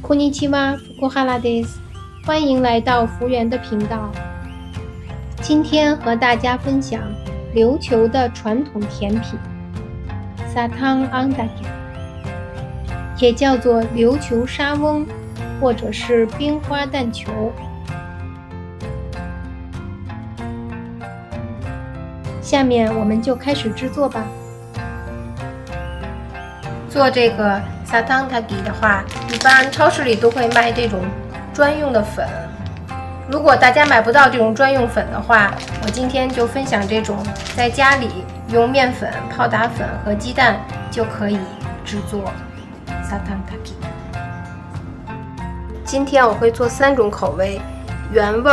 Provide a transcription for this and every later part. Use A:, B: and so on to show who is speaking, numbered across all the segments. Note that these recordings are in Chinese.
A: こんにちは、福原です。欢迎来到福源的频道。今天和大家分享琉球的传统甜品사탕 앙다기，也叫做琉球沙翁，或者是冰花蛋球。下面我们就开始制作吧。做这个사탕 앙다기的话，一般超市里都会卖这种专用的粉。如果大家买不到这种专用粉的话，我今天就分享这种在家里用面粉、泡打粉和鸡蛋就可以制作사탕 앙다기。今天我会做3种口味：原味、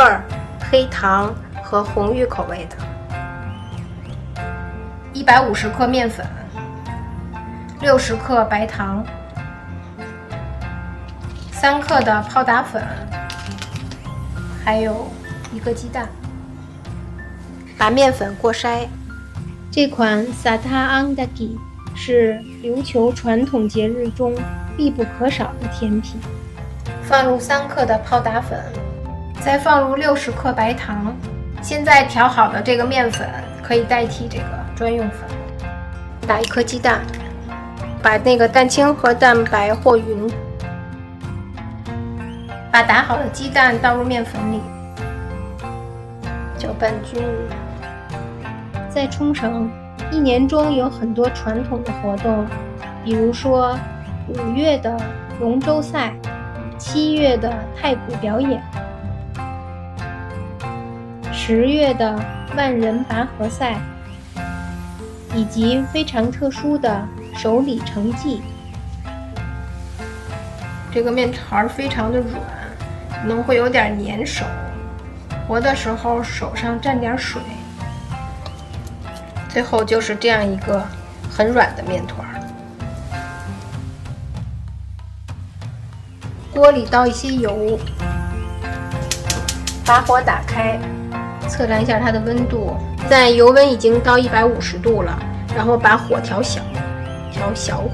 A: 黑糖和红玉口味的。150克面粉，60克白糖，3克的泡打粉，还有1个鸡蛋。把面粉过筛。这款사탕 앙다기是琉球传统节日中必不可少的甜品。放入3克的泡打粉，再放入60克白糖。现在调好的这个面粉可以代替这个专用粉。打1颗鸡蛋，把那个蛋清和蛋白和匀。把打好的鸡蛋倒入面粉里，搅拌均匀。在冲绳，一年中有很多传统的活动，比如说5月的龙舟赛、7月的太鼓表演、10月的万人拔河赛，以及非常特殊的手里成祭。这个面团非常的软，可能会有点粘手，和的时候手上沾点水。最后就是这样一个很软的面团。锅里倒一些油，把火打开，测量一下它的温度。现在油温已经到150度了，然后把火调小火。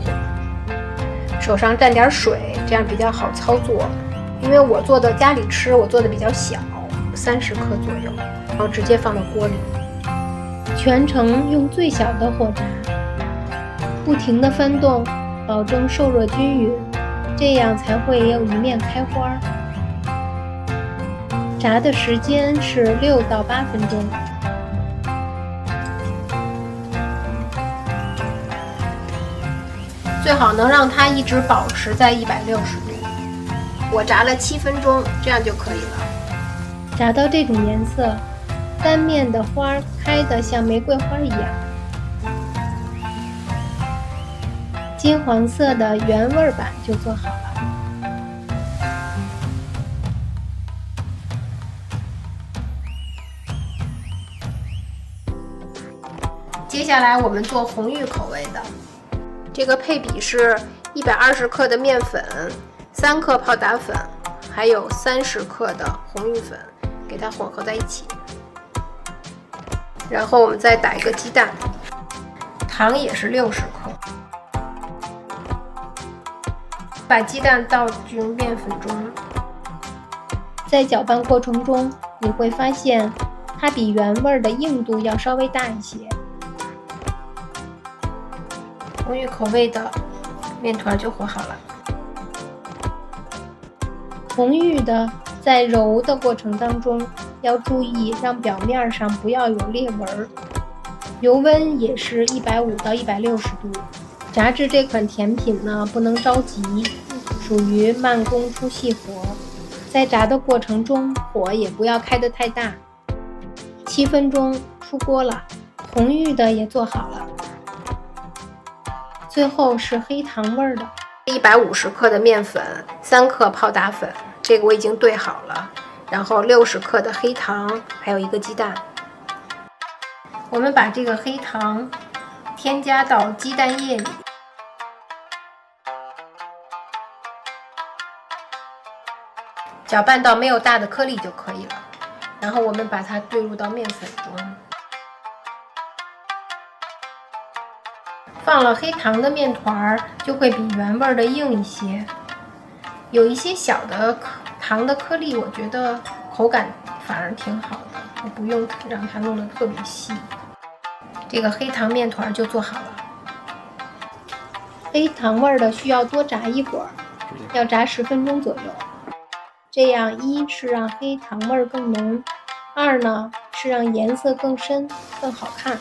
A: 手上沾点水，这样比较好操作。因为我做的家里吃，我做的比较小，30克左右，然后直接放到锅里，全程用最小的火炸，不停地翻动，保证受热均匀，这样才会有一面开花。炸的时间是6到8分钟。最好能让它一直保持在160度。我炸了7分钟，这样就可以了。炸到这种颜色，单面的花开得像玫瑰花一样。金黄色的原味版就做好了。接下来我们做红玉口味的。这个配比是120克的面粉，3克泡打粉，还有30克的红玉粉，给它混合在一起。然后我们再打1个鸡蛋，糖也是60克。把鸡蛋倒进面粉中，在搅拌过程中，你会发现它比原味的硬度要稍微大一些。红玉口味的面团就和好了。红玉的在揉的过程当中要注意让表面上不要有裂纹。油温也是150到160度。炸制这款甜品呢，不能着急，属于慢工出细活。在炸的过程中，火也不要开得太大。7分钟出锅了，红玉的也做好了。最后是黑糖味的，150克的面粉，3克泡打粉，这个我已经兑好了。然后60克的黑糖，还有1个鸡蛋。我们把这个黑糖添加到鸡蛋液里，搅拌到没有大的颗粒就可以了。然后我们把它兑入到面粉中。放了黑糖的面团就会比原味的硬一些，有一些小的糖的颗粒，我觉得口感反而挺好的，我不用让它弄得特别细。这个黑糖面团就做好了。黑糖味的需要多炸一会儿，要炸10分钟左右。这样一是让黑糖味更浓，二呢是让颜色更深更好看。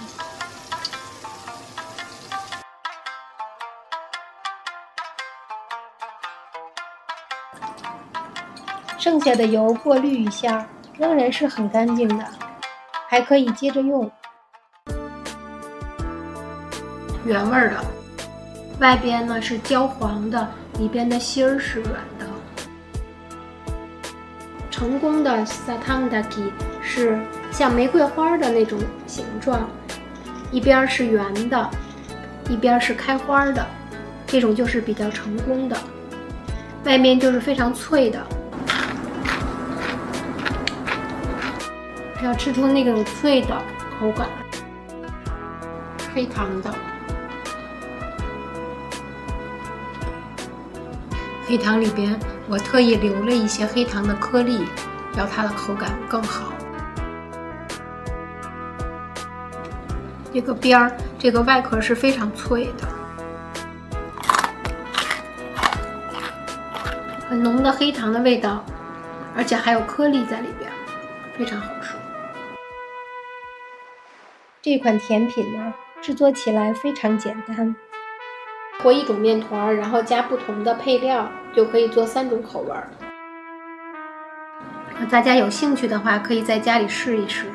A: 剩下的油过滤一下，仍然是很干净的，还可以接着用。原味的，外边呢是焦黄的，里边的芯儿是软的。成功的 Satang-daki 是像玫瑰花的那种形状，一边是圆的，一边是开花的，这种就是比较成功的。外面就是非常脆的，要吃出那种脆的口感。黑糖的，黑糖里边我特意留了一些黑糖的颗粒，让它的口感更好。这个边儿，这个外壳是非常脆的，很浓的黑糖的味道，而且还有颗粒在里边，非常好吃。这款甜品呢，制作起来非常简单，和一种面团，然后加不同的配料，就可以做3种口味。大家有兴趣的话，可以在家里试一试。